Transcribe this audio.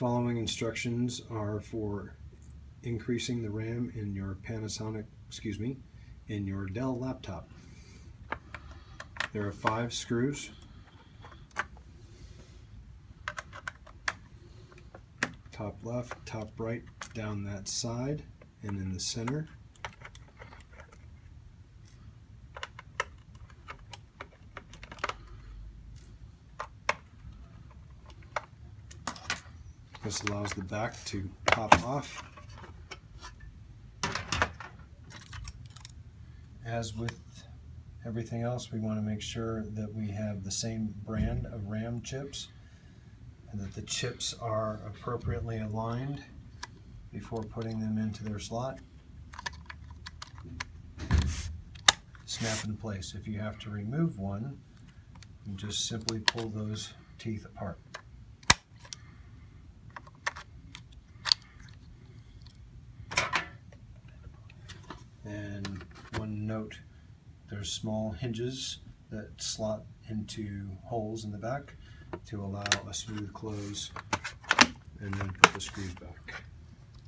following instructions are for increasing the RAM in your in your Dell laptop. There are 5 screws. Top left, top right, down that side, and in the center. This allows the back to pop off. As with everything else, we want to make sure that we have the same brand of RAM chips and that the chips are appropriately aligned before putting them into their slot. Snap in place. If you have to remove one, you just simply pull those teeth apart. And one note, there's small hinges that slot into holes in the back to allow a smooth close, and then put the screws back.